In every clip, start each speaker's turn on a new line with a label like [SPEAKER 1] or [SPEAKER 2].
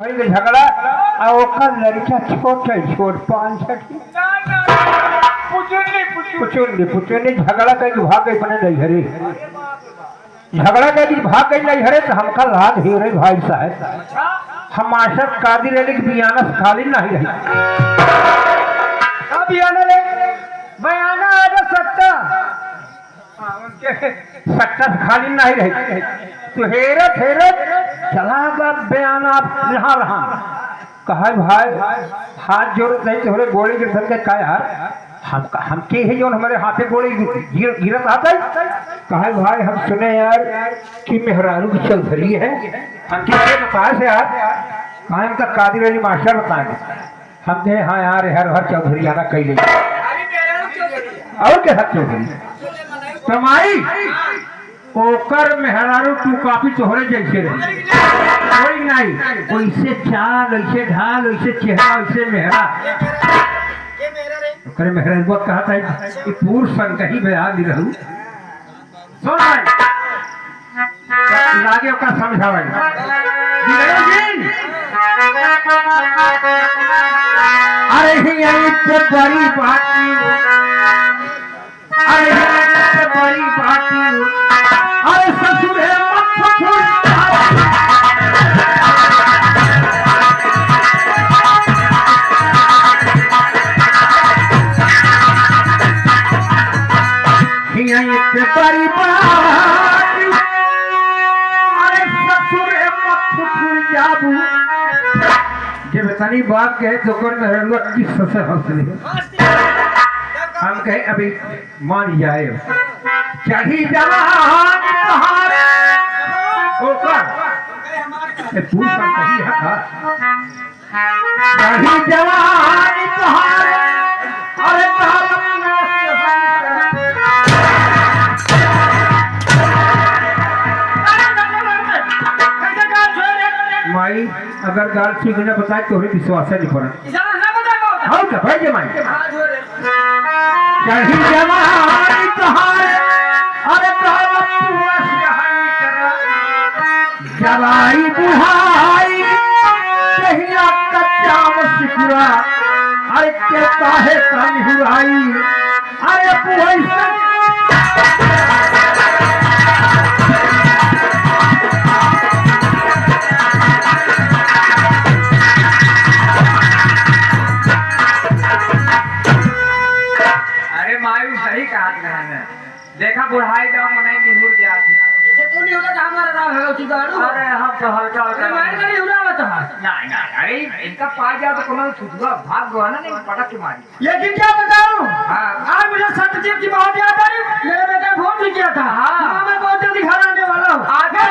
[SPEAKER 1] झगड़ा ओकर लड़का छोट है, छोट 5-6 पुचुन्नी झगड़ा करके भाग गई बने नहीं हरे, झगड़ा करके भाग गई नहीं हरे। तो हमका लाद ही रहे भाई साहब, हम मास्टर कादी रहे कि बियाना खाली नहीं रही। बियाना ले बयाना आ सट्टा सट्टा खाली नहीं रही। तो हेरत हेरत चला गया बयाना यहाँ रहा। कहा भाई हाथ जोड़ नहीं तो गोली गिर धर के का यार हम के है जो हमारे हाथे गोली गिरत आता है। कहा भाई हम सुने यार कि मेहरारू की चौधरी है, हम किसके बताए से यार कहा हम तक कादिर अली मास्टर बताएंगे। हम कहे हाँ यार हर चौधरी आना कई ले और क्या हर चौधरी कमाई ओकर मेहरारू टू काफी तोहरे जैसे रहे कोई नहीं, वैसे चाल वैसे ढाल वैसे चेहरा वैसे मेहरा करे मेहरा बहुत कहा था कि पूर्व संग कहीं बया ली रहू। सुन लागे ओका समझावे अरे यही तो बड़ी बात अरे बड़ी बात अरे ससुर है बड़ी बात अरे ससुर है जाबू जब तनी बात कहे तो किस से हंस रहे हम कहे अभी मान जाए चढ़ी जवान तू कही था चढ़ी जवान अरे माई अगर गाल ठीक न बताए तो हमें विश्वास नहीं पड़ा हाँ क्या भाई जमाई चढ़ी जवानी तोहार अरे जवाई बुढ़ाई कहिया कच्चा सिकुरा अरे के काहे कान हुराई अरे पुहै देखा बुढ़ाई गांव मनाई निहुर गया जैसे तू नहीं होला हमारा नाम है उसी गाड़ू अरे हम तो हल्का हल्का मार नहीं हुआ मत नहीं नहीं अरे इनका पा गया तो कमल छुटवा भाग गया ना नहीं पटक के मारी। लेकिन क्या बताऊं हां आज मुझे सत्यजीत की बहुत याद आई, मेरे बेटे फोन भी किया था हां मैं बहुत जल्दी घर आने वाला हूं आगे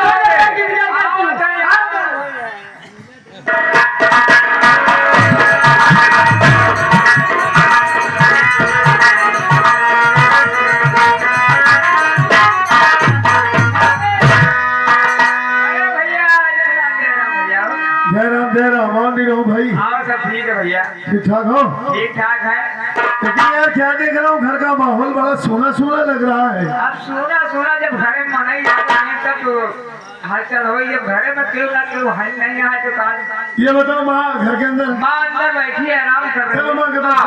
[SPEAKER 2] भाई
[SPEAKER 1] हाँ सब ठीक है भैया
[SPEAKER 2] ठीक ठाक हो
[SPEAKER 1] ठीक ठाक है।
[SPEAKER 2] लेकिन यार क्या देख रहा हूँ घर का माहौल बड़ा सोना सोना लग रहा है।
[SPEAKER 1] अब सोना सोना जब घरे मनाई जाते हैं तब हलचल हो, जब घरे में क्यों ना क्यों हल नहीं आए तो काल।
[SPEAKER 2] ये बताओ माँ घर के अंदर
[SPEAKER 1] माँ अंदर बैठी है आराम कर रही है।
[SPEAKER 2] चलो माँ के पास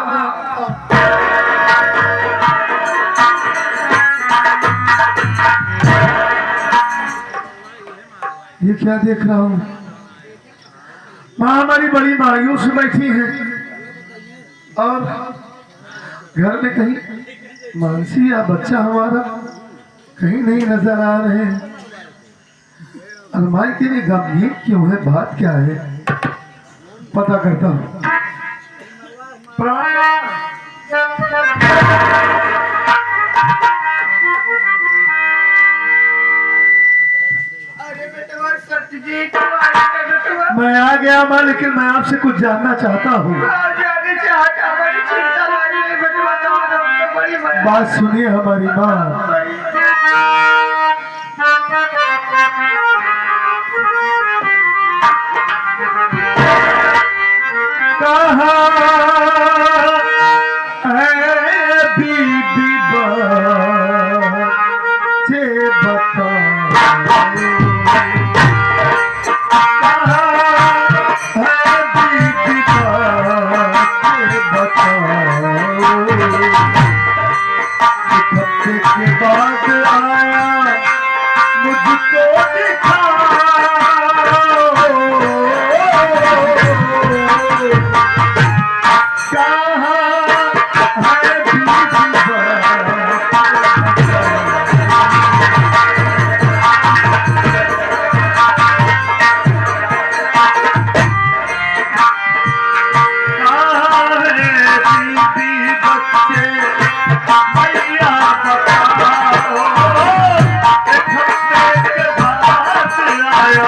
[SPEAKER 2] ये क्या देख रहा हूँ माँ हमारी बड़ी मायूस बैठी है और घर में कहीं मानसी या बच्चा हमारा कहीं नहीं नजर आ रहे हैं। अलमारी के लिए गंभीर क्यों है, बात क्या है, पता करता हूँ। मैं आ गया माँ, लेकिन मैं आपसे कुछ जानना चाहता हूँ। बात सुनिए हमारी माँ। कहाँ है बीबी बच्चे बता बच्चे भैया बताओ, एक हफ्ते के बाद आया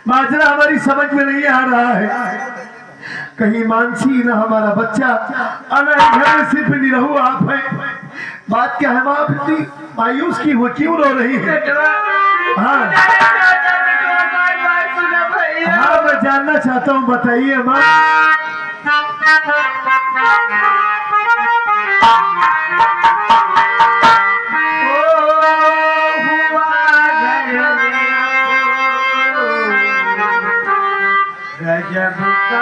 [SPEAKER 2] माजरा हमारी समझ में नहीं आ रहा है। कहीं मानसी ना हमारा बच्चा अगर घर में सिर्फ निरहु आप है। बात क्या है माँ, इतनी मायूस की हो, क्यों रो रही है? हाँ हाँ मैं जानना चाहता हूँ, बताइए माँ।
[SPEAKER 1] गजब का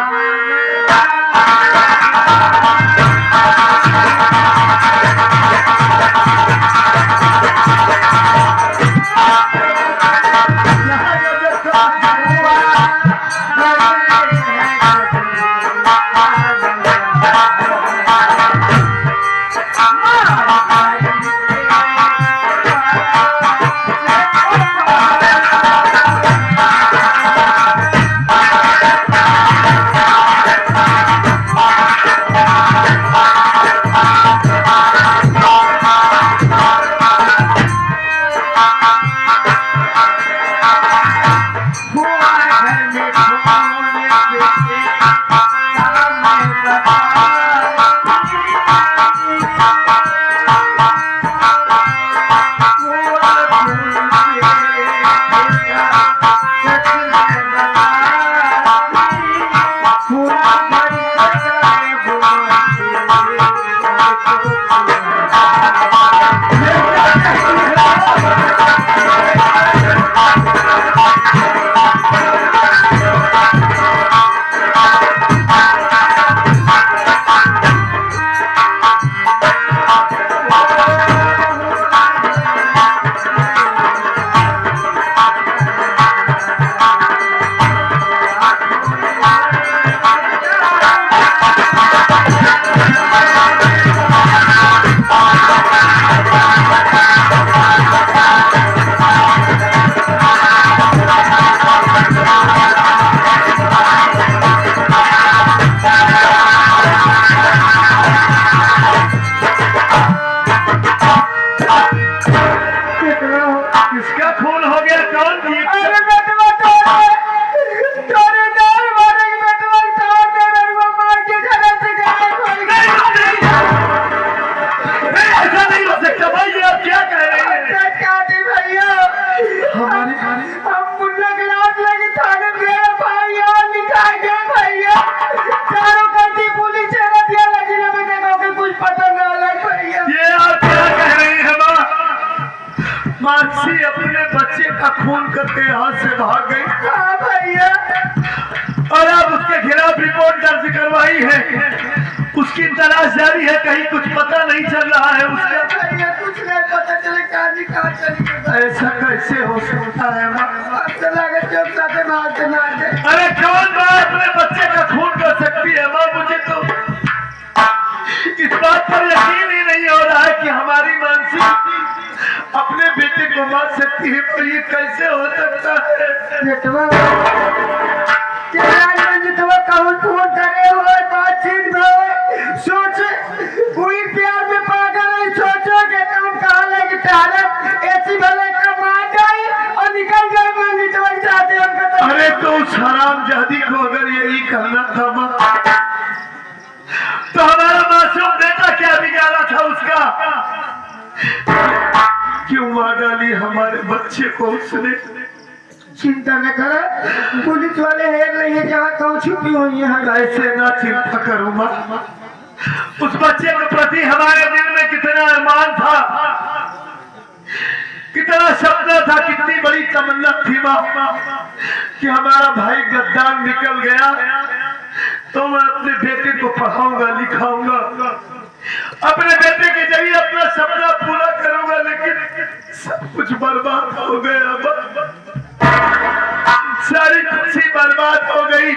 [SPEAKER 2] मानसी अपने बच्चे का खून करके यहाँ से भाग गई। हाँ भैया। और अब उसके खिलाफ रिपोर्ट दर्ज करवाई है, उसकी तलाश जारी है, कहीं कुछ पता नहीं चल रहा है उसका। भैया कुछ नहीं पता चले कहाँ चली गई। ऐसा कैसे हो सकता है? अरे कौन माँ अपने बच्चे का खून कर सकती है? माँ मुझे तो इस बात पर यकीन ही नहीं हो रहा है कि हमारी मानसी अपने बेटे को मार सकती है तो ये कैसे हो सकता है?
[SPEAKER 1] बेटवा जितवा कहूँ तू डरे हुए बातचीत में सोच कोई प्यार में पागल है सोचो कि तुम कहाँ लगी टहलत ऐसी भले कमा जाए और निकल जाए मंगी तो जाते उनका तो
[SPEAKER 2] अरे तो उस हराम जादी को अगर यही करना था माँ तो हमारा मासूम बेटा क्या बिगाड़ा था उसका? क्यों मार डाली हमारे बच्चे को उसने?
[SPEAKER 1] चिंता न कर पुलिस वाले हेर रही है जहाँ कहूँ छुपी हुई है।
[SPEAKER 2] ऐसे ना चिंता करो माँ, उस बच्चे के प्रति हमारे दिल में कितना अरमान था, कितना सपना था, कितनी बड़ी तमन्ना थी माँ कि हमारा भाई गद्दार निकल गया तो मैं अपने बेटे को पढ़ाऊंगा लिखाऊंगा, अपने बेटे के जरिए अपना सपना पूरा करूंगा, लेकिन सब कुछ बर्बाद हो गया, सारी खुशी बर्बाद हो गई।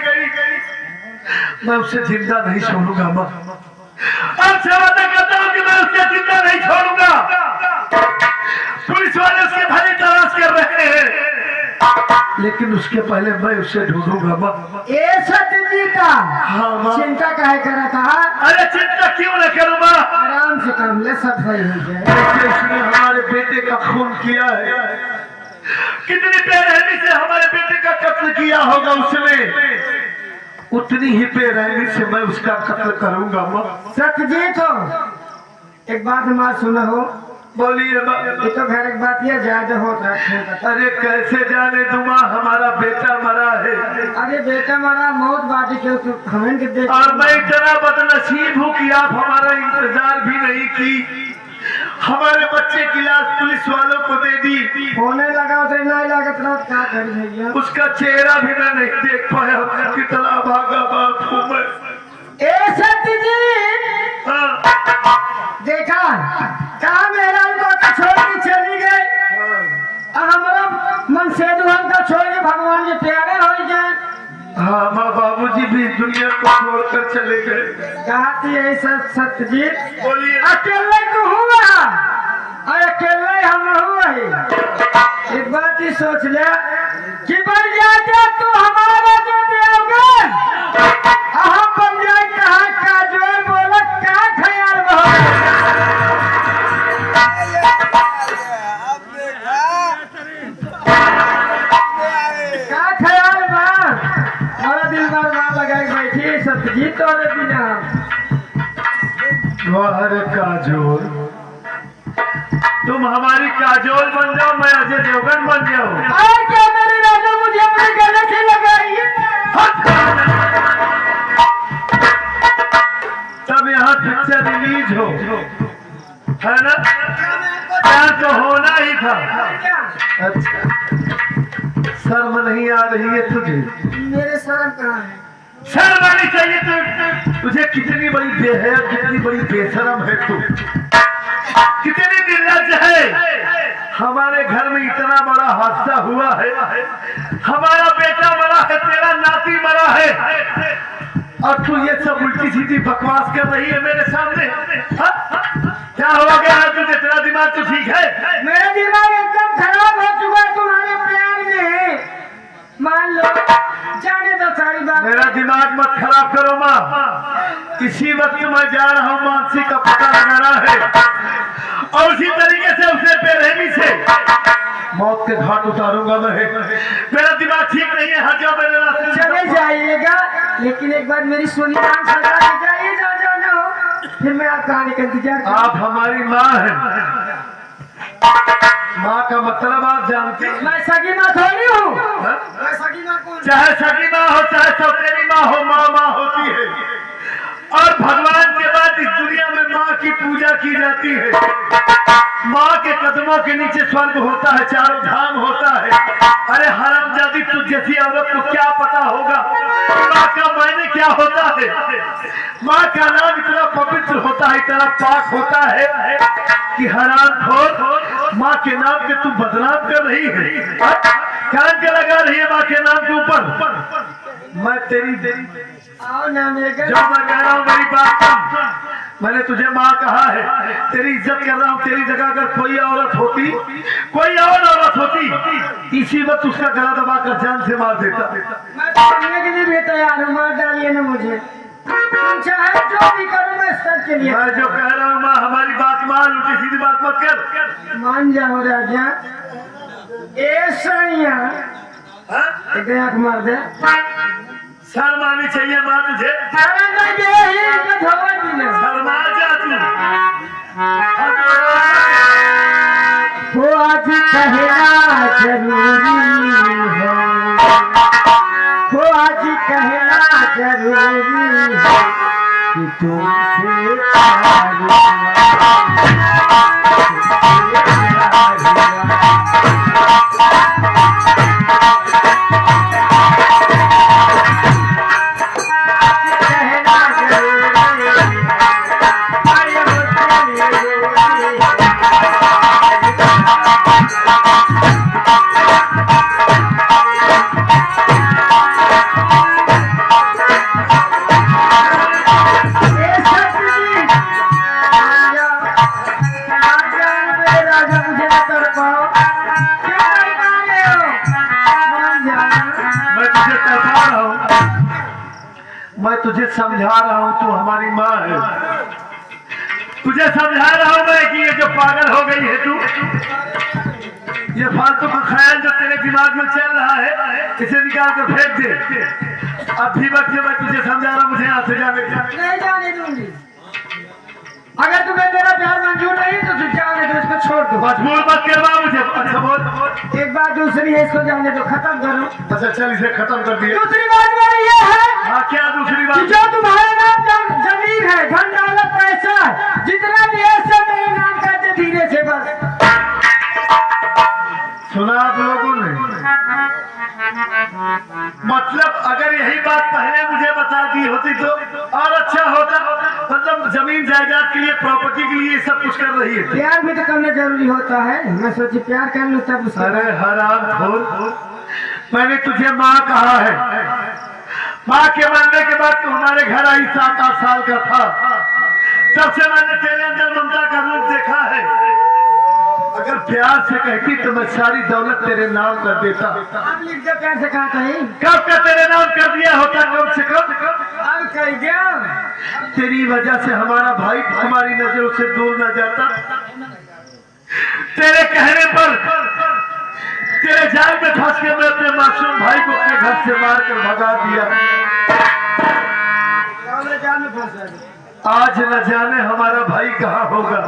[SPEAKER 2] मैं उसे जिंदा नहीं छोड़ूंगा माँ, अब से वादा करता हूँ कि मैं उसे जिंदा नहीं छोड़ूंगा। पुलिस वाले उसके भले तलाश कर रहे हैं, लेकिन उसके पहले मैं उसे ढूंढूंगा माँ।
[SPEAKER 1] ये सत्य का
[SPEAKER 2] हाँ माँ।
[SPEAKER 1] चिंता काहे करा था?
[SPEAKER 2] अरे चिंता क्यों न करूँ माँ,
[SPEAKER 1] आराम से काम ले सब सही हो जाए।
[SPEAKER 2] जैसे उसने हमारे बेटे का खून किया है, कितनी बेरहमी से हमारे बेटे का कत्ल किया होगा उसने, उतनी ही बेरहमी से मैं उसका कत्ल करूंगा माँ।
[SPEAKER 1] सत्यजीत हो एक बात हमारी सुना हो।
[SPEAKER 2] बोलिए माँ।
[SPEAKER 1] ये तो घर एक बात ये ज्यादा होता है।
[SPEAKER 2] अरे कैसे जाने दूँ माँ, हमारा बेटा मरा है।
[SPEAKER 1] अरे बेटा मरा मौत बाटी के हमें के देख
[SPEAKER 2] और मैं इतना बदनसीब हूँ कि आप हमारा इंतजार भी नहीं की, हमारे बच्चे की लाश पुलिस वालों को दे दी।
[SPEAKER 1] होने लगा उसे नहीं लगा तो क्या करी भैया?
[SPEAKER 2] उसका चेहरा भी मैं नहीं देख पाया, कितना भागा बाप हूँ मैं।
[SPEAKER 1] ए सत्यजीत देखा कहा मेरा उनको छोड़ के चली गई, हमारा मन से दुल्हन का छोड़ के भगवान के प्यारे हो गए।
[SPEAKER 2] हाँ माँ बाबूजी भी दुनिया को छोड़कर चले गए।
[SPEAKER 1] कहा यही सब सत्यजीत
[SPEAKER 2] बोलिए।
[SPEAKER 1] अकेले तो हुआ और अकेले हम हुआ ही। एक बात ही सोच ले कि बन जाते तू हमारा जो देवगे हम बन जाए कहाँ का जोर बोला क्या ख्याल क्या ख्याल बा? हमारा दिल बार बार लगाए बैठी सत्यजीत और बिना
[SPEAKER 2] वाह काजोल, तुम हमारी काजोल बन जाओ, मैं अजय देवगन बन जाऊं।
[SPEAKER 1] और क्या मेरे राजा मुझे अपने गले से लगाई
[SPEAKER 2] तब यहाँ पिक्चर रिलीज हो, है ना? प्यार तो होना ही था। अच्छा शर्म नहीं आ रही है तुझे?
[SPEAKER 1] मेरे शर्म कहाँ है?
[SPEAKER 2] शर्म आनी चाहिए तुझे, कितनी बड़ी बेहया, कितनी बड़ी बेशरम है तू, कितनी निर्लज्ज है। हमारे घर में इतना बड़ा हादसा हुआ है, हमारा बेटा मरा है, तेरा नाती मरा है, और तू ये सब उल्टी सीधी बकवास कर रही है मेरे सामने। क्या हो गया है तुझे? तेरा दिमाग तो ठीक है?
[SPEAKER 1] मेरा दिमाग एकदम खराब हो चुका है तुम्हारे प्यार में। मान लो जाने दो सारी बात।
[SPEAKER 2] मेरा दिमाग मत खराब करो माँ, इसी वक्त मैं जा रहा हूँ मानसी का पता लगाना है, और उसी तरीके से उसे बेरहमी से मौत के घाट उतारूंगा मैं। मेरा दिमाग ठीक नहीं है, हट जाओ मेरे रास्ते।
[SPEAKER 1] चले जाइएगा लेकिन एक बार मेरी सोनी कान सजा के जाइए, जा जाना हो फिर मैं आपका आने का इंतजार करूं।
[SPEAKER 2] आप हमारी माँ हैं, माँ का मतलब आप जानते हैं।
[SPEAKER 1] मैं सगी माँ थोड़ी हूँ। मैं सगी माँ कौन?
[SPEAKER 2] चाहे सगी माँ हो चाहे सौतेली माँ हो, माँ माँ होती है, और भगवान के बाद इस दुनिया में माँ की पूजा की जाती है। माँ के कदमों के नीचे स्वर्ग होता है, चारों धाम होता है। अरे हरामजादी तुझ जैसी औरत को क्या पता होगा माँ का मायने क्या होता है। माँ का नाम इतना पवित्र होता है, इतना पाक होता है कि हरामखोर माँ के नाम पे तू बदनाम कर रही है, कान के लगा रही है माँ के नाम के ऊपर। मैं तेरी
[SPEAKER 1] आओ ना मेरे घर।
[SPEAKER 2] जो मैं कह रहा हूँ मेरी बात सुन। मैंने तुझे माँ कहा है, तेरी इज्जत कर रहा हूँ। तेरी जगह अगर कोई औरत होती, कोई और औरत होती, इसी वक्त उसका गला दबा कर जान से मार देता।
[SPEAKER 1] मैं तो करने के लिए भी तैयार हूँ, मार डालिए ना मुझे। तुम चाहे जो भी करो, मैं सबके लिए।
[SPEAKER 2] मैं जो कह रहा हूँ माँ, हमारी बात मान, उल्टी सीधी बात मत कर।
[SPEAKER 1] मान जाओ राजा। ए सैया, एक आंख मार दे।
[SPEAKER 2] शर्म आनी चाहिए माँ तुझे।
[SPEAKER 1] शर्मा
[SPEAKER 2] जा तू।
[SPEAKER 1] वो आज कहना जरूरी है, वो आज कहना जरूरी है कि तुमसे प्यार हुआ।
[SPEAKER 2] मैं तुझे समझा रहा हूँ, तू हमारी माँ है। तुझे समझा रहा हूँ मैं कि ये जो पागल हो गई है तू, ये फालतू का ख्याल जो तेरे दिमाग में चल रहा है, इसे निकाल कर फेंक दे। अब भी वक्त मैं तुझे समझा रहा हूँ, मुझे यहाँ से जाने
[SPEAKER 1] नहीं जाने दूंगी। अगर तुम्हें मेरा प्यार मंजूर नहीं तो तू जाने दो, इसको छोड़ दो।
[SPEAKER 2] मजबूर मत करवा मुझे। अच्छा बोल।
[SPEAKER 1] एक बात दूसरी है, इसको जाने दो, खत्म करो।
[SPEAKER 2] अच्छा चल, इसे खत्म कर दिया।
[SPEAKER 1] दूसरी बात मेरी ये है,
[SPEAKER 2] हाँ क्या दूसरी बात?
[SPEAKER 1] जो तुम्हारे नाम जमीन है, धन दौलत पैसा है, जितना भी है सब मेरे नाम करते धीरे से बस।
[SPEAKER 2] सुना आप लोगों ने? मतलब अगर यही बात पहले मुझे बता दी होती तो और अच्छा होता। मतलब जमीन जायदाद के लिए, प्रॉपर्टी के लिए सब कुछ कर रही है।
[SPEAKER 1] प्यार भी तो करना जरूरी होता है। मैं सोची प्यार कर लूँ तब।
[SPEAKER 2] अरे हराम खोर, मैंने तुझे माँ कहा है। माँ के मरने के बाद तू हमारे घर आई, 7-8 साल का था, तब से मैंने तेरे अंदर ममता का रूप देखा है। अगर प्यार से कहती तो मैं सारी दौलत तेरे नाम कर देता।
[SPEAKER 1] अब लिख दो, प्यार से कहा कहीं।
[SPEAKER 2] कब का तेरे नाम कर दिया होता, कम से कम।
[SPEAKER 1] अब कह दिया।
[SPEAKER 2] तेरी वजह से हमारा भाई हमारी नजरों से दूर न जाता। तेरे कहने पर, तेरे जाल में फंस के मैं अपने मासूम भाई को अपने घर से मार कर भगा दिया।
[SPEAKER 1] जाल में फंस गया।
[SPEAKER 2] आज न जाने हमारा भाई कहाँ होगा।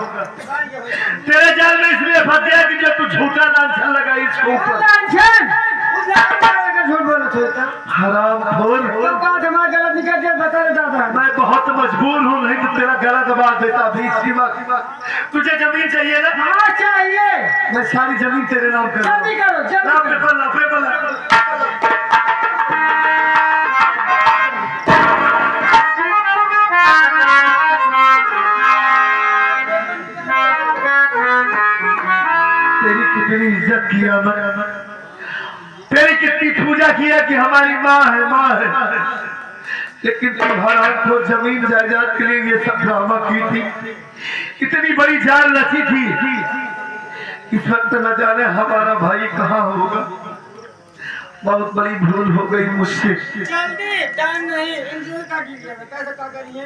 [SPEAKER 2] तेरे जाल में इसलिए फंस गया कि जो तू झूठा लांछन लगा इसको ऊपर।
[SPEAKER 1] झूठ बोला था।
[SPEAKER 2] हराम खोर,
[SPEAKER 1] हमारा गलत निकल दिया, बता देता था।
[SPEAKER 2] मैं बहुत मजबूर हूँ, नहीं तो तेरा गला दबा देता भी। इसकी बात, तुझे जमीन चाहिए ना?
[SPEAKER 1] हाँ चाहिए।
[SPEAKER 2] मैं सारी जमीन तेरे नाम कर
[SPEAKER 1] जल्दी करो, जल्दी करो।
[SPEAKER 2] पेपर तेरी कितनी इज्जत किया मैं, तेरी कितनी पूजा किया कि हमारी माँ है, माँ है। लेकिन तुम्हारा तो जमीन जायदाद के लिए ये सब ड्रामा की थी, इतनी बड़ी जाल रची थी। इस वक्त न जाने हमारा भाई कहाँ होगा। बहुत बड़ी भूल हो गई मुझसे।
[SPEAKER 1] जल्दी, टाइम नहीं, इंतजार का कीजिएगा। कैसे क्या करिए,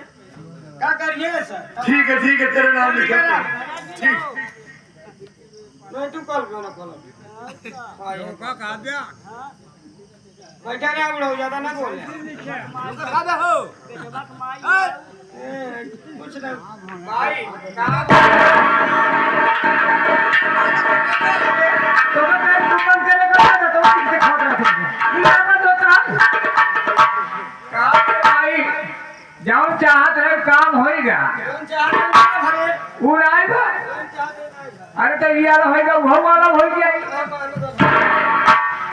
[SPEAKER 1] क्या करिए सर?
[SPEAKER 2] ठीक है तेरे नाम लिखा। ठीक,
[SPEAKER 1] मैं तू कॉल क्यों ना कॉल का कहा दिया। बैठा रहे, अब हो ज्यादा ना बोले। खादा हो कुछ नहीं भाई। तो मैं तू बंद करेगा ना तो किससे खा रहा था। ये मत होता का भाई, जाओ चाहत रहे काम होएगा। उड़ाई बा, अरे तो ये वाला होएगा, वो वाला हो गया।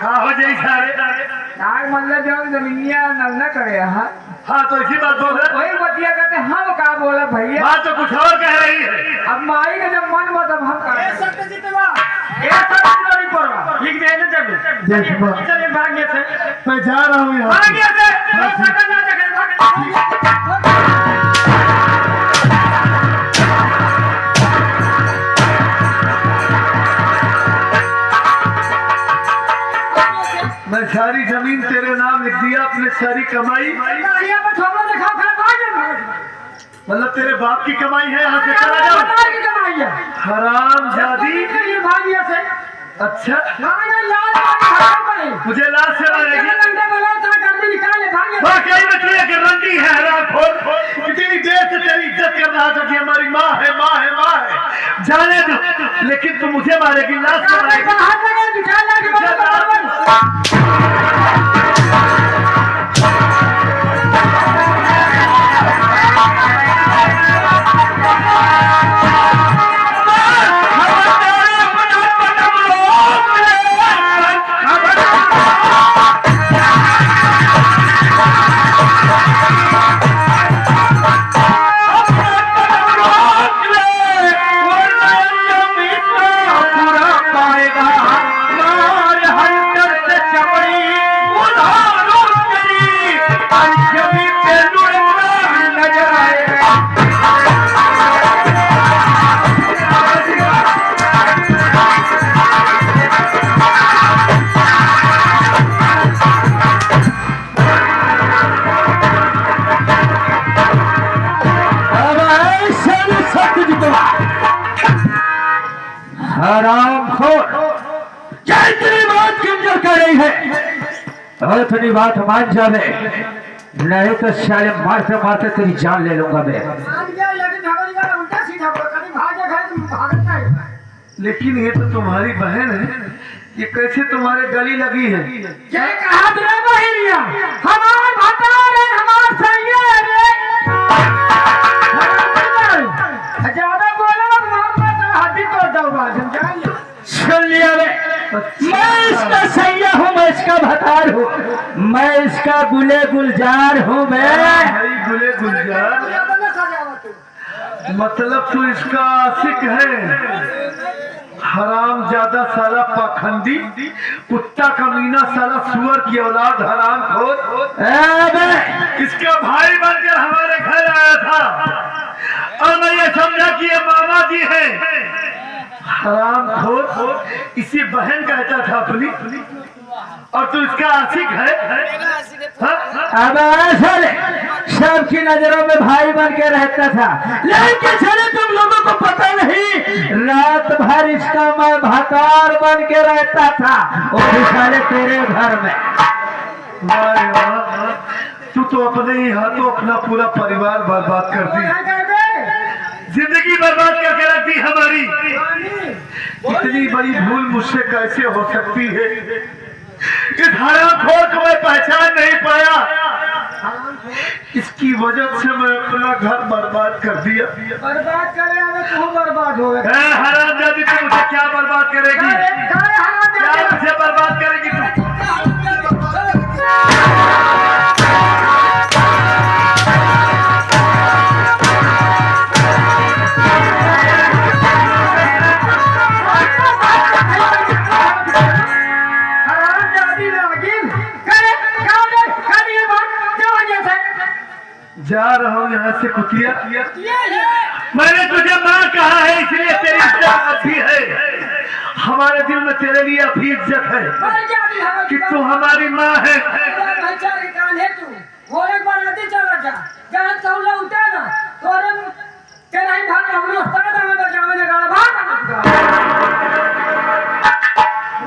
[SPEAKER 2] हाँ हो जाए सारे।
[SPEAKER 1] यार मतलब जो जमीनिया न करे।
[SPEAKER 2] हाँ तो इसी बात बोल रहे,
[SPEAKER 1] वही बतिया करते। हम का बोला भैया,
[SPEAKER 2] बात तो कुछ और कह रही है।
[SPEAKER 1] अब माई का जब मन हो तब हम कर लिख दे चलिए भाग्य से।
[SPEAKER 2] मैं जा रहा हूँ यहाँ।
[SPEAKER 1] भाग्य से
[SPEAKER 2] सारी जमीन तेरे नाम लिख दिया, अपने सारी कमाई।
[SPEAKER 1] गाड़ियां में थोड़ा दिखा खा भाग
[SPEAKER 2] मतलब तेरे बाप की कमाई है, यहाँ से चला जाओ।
[SPEAKER 1] की कमाई है
[SPEAKER 2] हराम जादी।
[SPEAKER 1] ये भागिया से
[SPEAKER 2] अच्छा
[SPEAKER 1] लाल
[SPEAKER 2] मुझे लाश से मारेगी। वाकई में तू एक रंडी है हरामखोर। इतनी देर से तेरी इज्जत कर रहा था कि हमारी माँ है, माँ है, माँ है। जाने दो, लेकिन तू मुझे मारेगी, लाश से मारेगी।
[SPEAKER 1] हरामखोर, क्या इतनी बात क्यों कर रही है? और इतनी बात मान जावे, नहीं तो साले मारते मारते तेरी जान ले लूंगा मैं।
[SPEAKER 2] लेकिन ये तो तुम्हारी बहन है, ये कैसे तुम्हारे गली लगी है?
[SPEAKER 1] ये कहा तुमने बहनिया? हमारे भतार है, हमारे सैया है रे। ज्यादा बोलो मारना तो हड्डी तोड़ दूंगा, समझा लिया? सुन लिया रे, मैं इसका सैया हूँ, मैं इसका भतार हूँ, मैं इसका गुले गुलजार हूँ। मैं
[SPEAKER 2] गुले गुलजार मतलब तू इसका आशिक है? हराम ज्यादा साला पाखंडी, कुत्ता कमीना, साला सुअर की औलाद, हराम खोर। इसका भाई बनकर हमारे घर आया था और मैं ये समझा कि ये मामा जी है। हराम खोर, इसी बहन कहता था अपनी, और तू इसका आशिक है?
[SPEAKER 1] अब साले सबकी नजरों में भाई बन के रहता था, लेकिन साले तुम लोगों को पता नहीं, रात भर इसका मैं भतार बन के रहता था, वो भी साले तेरे घर में।
[SPEAKER 2] तू तो अपने ही हाथों अपना पूरा परिवार बर्बाद कर दी, जिंदगी बर्बाद करके रख दी हमारी। इतनी बड़ी भूल मुझसे कैसे हो सकती है? इस हरामखोर को मैं पहचान नहीं पाया, इसकी वजह से मैं अपना घर बर्बाद कर दिया।
[SPEAKER 1] बर्बाद करे तू बर्बाद हो गया।
[SPEAKER 2] हरामजादी, तू मुझे क्या बर्बाद करेगी? क्या मुझे बर्बाद करेगी तू? जा रहा हूँ यहाँ से कुतिया। मैंने तुझे माँ कहा है, इसलिए तेरी इज्जत अभी है। हमारे दिल में तेरे लिए अभी इज्जत है कि तू हमारी माँ है।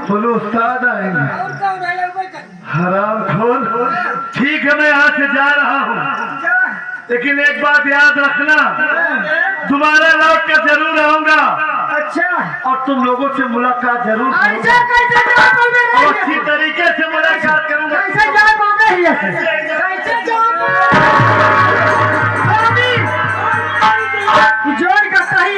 [SPEAKER 2] बोलो उस्ताद आएंगे। हरामखोर, ठीक है मैं यहाँ से जा रहा हूँ, लेकिन एक बात याद रखना, दोबारा लौट कर जरूर आऊंगा।
[SPEAKER 1] अच्छा,
[SPEAKER 2] और तुम लोगों से मुलाकात जरूर
[SPEAKER 1] कैसे
[SPEAKER 2] अच्छी तरीके से मुलाकात करूंगा।
[SPEAKER 1] जोड़ करता ही